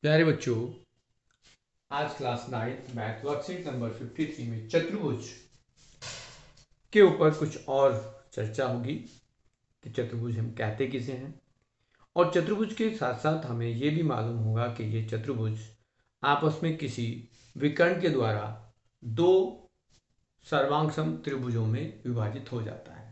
प्यारे बच्चों, आज क्लास 9 मैथ वर्कशीट नंबर 53 में चतुर्भुज के ऊपर कुछ और चर्चा होगी कि चतुर्भुज हम कहते किसे हैं। और चतुर्भुज के साथ साथ हमें ये भी मालूम होगा कि ये चतुर्भुज आपस में किसी विकर्ण के द्वारा दो सर्वांगसम त्रिभुजों में विभाजित हो जाता है।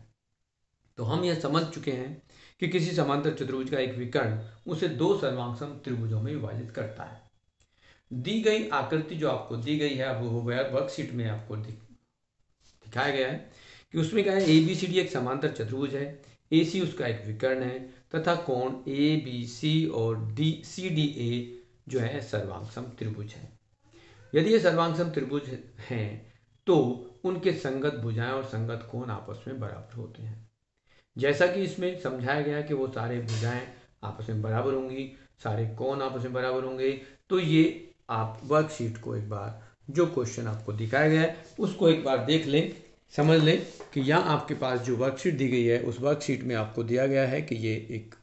तो हम यह समझ चुके हैं कि किसी समांतर चतुर्भुज का एक विकर्ण उसे दो सर्वांगसम त्रिभुजों में विभाजित करता है। दी गई आकृति जो आपको दी गई है वो वर्कशीट में आपको दिखाया गया है कि उसमें क्या है, ए बी सी डी एक समांतर चतुर्भुज है, ए सी उसका एक विकर्ण है तथा कोण ए बी सी और डी सी डी ए जो है सर्वांगसम त्रिभुज है। यदि ये सर्वांगसम त्रिभुज हैं तो उनके संगत भुजाएं और संगत कोण आपस में बराबर होते हैं। जैसा कि इसमें समझाया गया कि वो सारे भुजाएं आपस में बराबर होंगी, सारे कोण आपस में बराबर होंगे। तो ये आप वर्कशीट को एक बार, जो क्वेश्चन आपको दिखाया गया है उसको एक बार देख लें, समझ लें कि यहाँ आपके पास जो वर्कशीट दी गई है उस वर्कशीट में आपको दिया गया है कि ये एक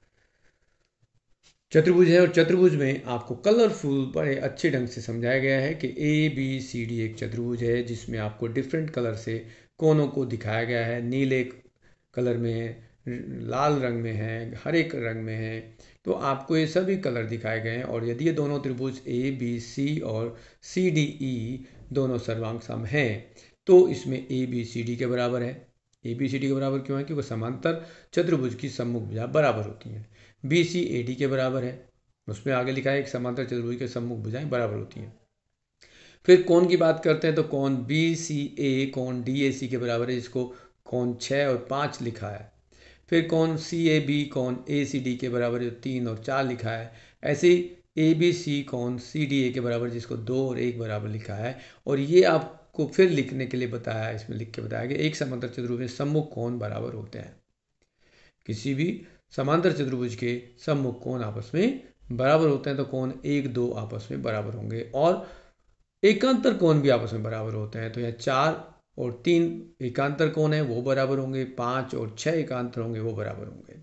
चतुर्भुज है और चतुर्भुज में आपको कलरफुल बड़े अच्छे ढंग से समझाया गया है कि ए बी सी डी एक चतुर्भुज है जिसमें आपको डिफरेंट कलर से कोनों को दिखाया गया है। नीले कलर में है, लाल रंग में है, हरे रंग में है। तो आपको ये सभी कलर दिखाए गए हैं और यदि ये दोनों त्रिभुज ए बी सी और सी डी ई दोनों सर्वांग सम हैं तो इसमें ए बी सी डी के बराबर है। ए बी सी डी के बराबर क्यों है? क्योंकि समांतर चतुर्भुज की सम्मुख भुजा बराबर होती हैं। बी सी ए डी के बराबर है, उसमें आगे लिखा है एक समांतर चतुर्भुज के सम्मुख भुजाएं बराबर होती हैं। फिर कोण की बात करते हैं तो कोण बी सी ए कोण डी ए सी के बराबर है, जिसको कोण 6 और 5 लिखा है। फिर कोण सी ए बी कोण ए सी डी के बराबर है, 3 और 4 लिखा है। ऐसे ही ए बी सी कोण सी डी ए के बराबर, जिसको 2 और 1 बराबर लिखा है। और ये आपको फिर लिखने के लिए बताया है, इसमें लिख के बताया कि एक समांतर चतुर्भुज में सम्मुख कोण बराबर होते हैं। किसी भी समांतर चतुर्भुज के सम्मुख कोण आपस में बराबर होते हैं तो कोण 1 2 आपस में बराबर होंगे और एकांतर कोण भी आपस में बराबर होते हैं। तो यहाँ 4 और 3 एकांतर कोण है वो बराबर होंगे, 5 और 6 एकांतर होंगे वो बराबर होंगे।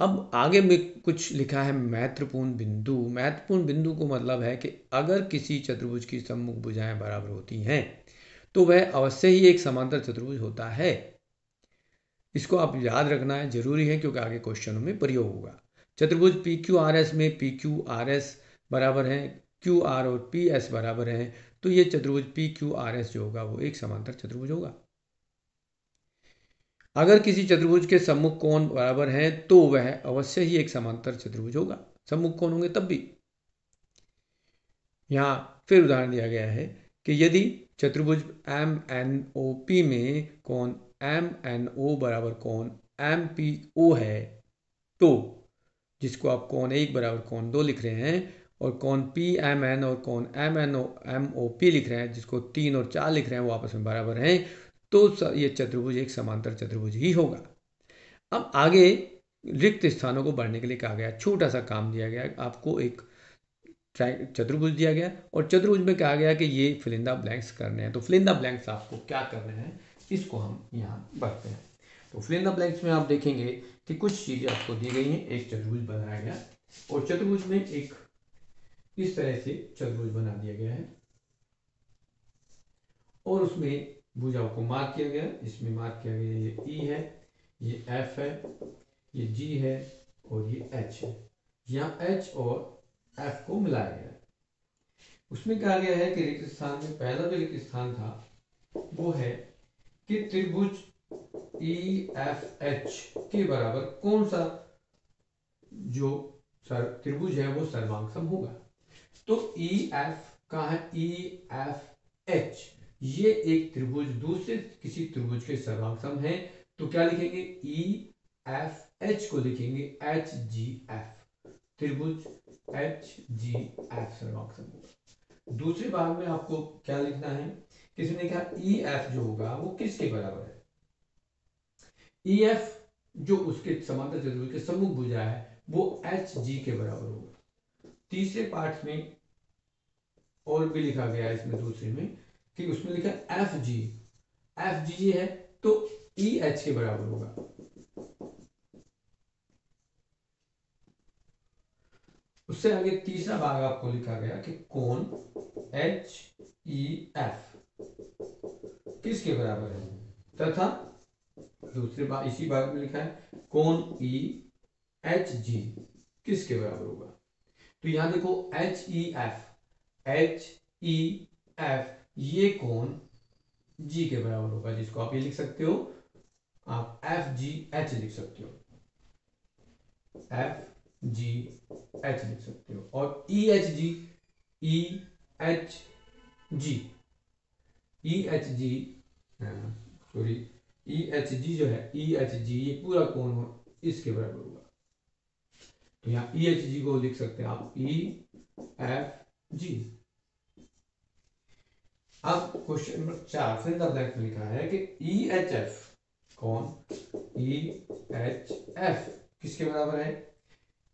अब आगे में कुछ लिखा है महत्वपूर्ण बिंदु। महत्वपूर्ण बिंदु को मतलब है कि अगर किसी चतुर्भुज की सम्मुख भुजाएं बराबर होती हैं तो वह अवश्य ही एक समांतर चतुर्भुज होता है। इसको आप याद रखना है, जरूरी है, क्योंकि आगे क्वेश्चनों में प्रयोग होगा। चतुर्भुज पी क्यू आर एस में पी क्यू आर एस बराबर है, क्यू आर और पी एस बराबर है, तो ये चतुर्भुज पी क्यू आर एस जो होगा वो एक समांतर चतुर्भुज होगा। अगर किसी चतुर्भुज के सम्मुख कोण बराबर हैं तो वह अवश्य ही एक समांतर चतुर्भुज होगा। सम्मुख कोण होंगे तब भी। यहाँ फिर उदाहरण दिया गया है कि यदि चतुर्भुज एम एन ओ पी में कोण एम एन ओ बराबर कोण एम पी ओ है, तो जिसको आप कोण 1 बराबर कोण 2 लिख रहे हैं और कोण पी एम एन और कोण M N O M O P लिख रहे हैं, जिसको 3 और 4 लिख रहे हैं, वो आपस में बराबर हैं, तो ये चतुर्भुज एक समांतर चतुर्भुज ही होगा। अब आगे रिक्त स्थानों को भरने के लिए कहा गया, छोटा सा काम दिया गया, आपको एक चतुर्भुज दिया गया और चतुर्भुज में कहा गया कि ये फिल इन द ब्लैंक्स करने हैं। तो फिल इन द ब्लैंक्स आपको क्या करने हैं, इसको हम यहाँ भरते हैं। तो फिल इन द ब्लैंक्स में आप देखेंगे कि कुछ चीज़ें आपको दी गई हैं। एक चतुर्भुज बनाया गया और चतुर्भुज में एक इस तरह से चतुर्भुज बना दिया गया है और उसमें भुजाओं को मार्क किया गया। इसमें मार्क किया गया ये ई है, ये एफ है, ये जी है और ये एच है। यहाँ एच और एफ को मिलाया गया। उसमें कहा गया है कि रिक्त स्थान में पहला जो रिक्त स्थान था वो है कि त्रिभुज ई एफ एच के बराबर कौन सा जो त्रिभुज है वो सर्वांगसम होगा। तो ई एफ कहाँ है? ई एफ एच, ये एक त्रिभुज दूसरे किसी त्रिभुज के सर्वांगसम है। तो क्या लिखेंगे? ई एफ एच को लिखेंगे एच जी एफ, त्रिभुज एच जी एफ सर्वांगसम होगा। दूसरे भाग में आपको क्या लिखना है? किसने लिखा? ई एफ जो होगा वो किसके बराबर है? ई एफ जो उसके समांतर चतुर्भुज के सम्मुख भुजा है वो एच जी के बराबर होगा। तीसरे पार्ट में और भी लिखा गया है, इसमें दूसरे में कि उसमें लिखा एफ जी, एफ जी है तो ई एच के बराबर होगा। उससे आगे तीसरा भाग आपको लिखा गया कि कोण HEF किसके बराबर है, तथा दूसरे भाग इसी भाग में लिखा है कोण EHG किसके बराबर होगा। तो यहां देखो HEF ये कोण G के बराबर होगा, जिसको आप ये लिख सकते हो, आप FGH लिख सकते हो, FGH लिख सकते हो। और EHG सॉरी EHG जो है, EHG ये पूरा कोण हो इसके बराबर होगा। तो यहाँ EHG को लिख सकते हैं आप EFG। अब क्वेश्चन नंबर 4 फिर द ब्लैंक में लिखा है कि EHF कौन, EHF किसके बराबर है,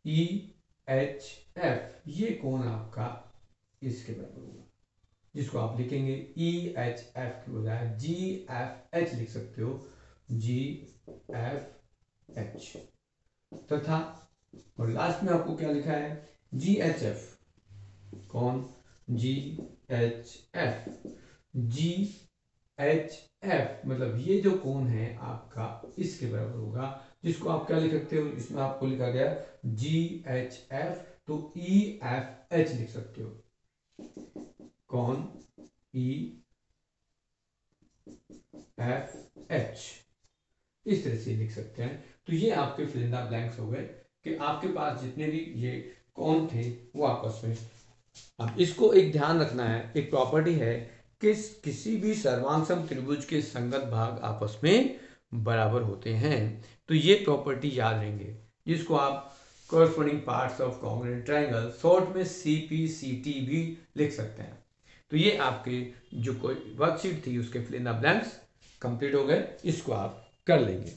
EHF ये कौन आपका इसके बराबर होगा, जिसको आप लिखेंगे EHF की बजाय GFH लिख सकते हो, GFH। तथा और लास्ट में आपको क्या लिखा है, GHF कौन, GHF GHF मतलब ये जो कोण है आपका इसके बराबर होगा, जिसको आप क्या लिख सकते हो, इसमें आपको लिखा गया GHF तो EFH लिख सकते हो, कौन EFH इस तरह से लिख सकते हैं। तो ये आपके फिल इन द ब्लैंक्स हो गए कि आपके पास जितने भी ये कौन थे वो आपस में। अब इसको एक ध्यान रखना है, एक प्रॉपर्टी है कि किसी भी सर्वांग त्रिभुज के संगत भाग आपस में बराबर होते हैं। तो ये प्रॉपर्टी याद रहेंगे, जिसको आप corresponding parts of congruent triangle short में CPCT भी लिख सकते हैं। तो ये आपके जो कोई वर्कशीट थी उसके fill in the blanks complete हो गए, इसको आप कर लेंगे।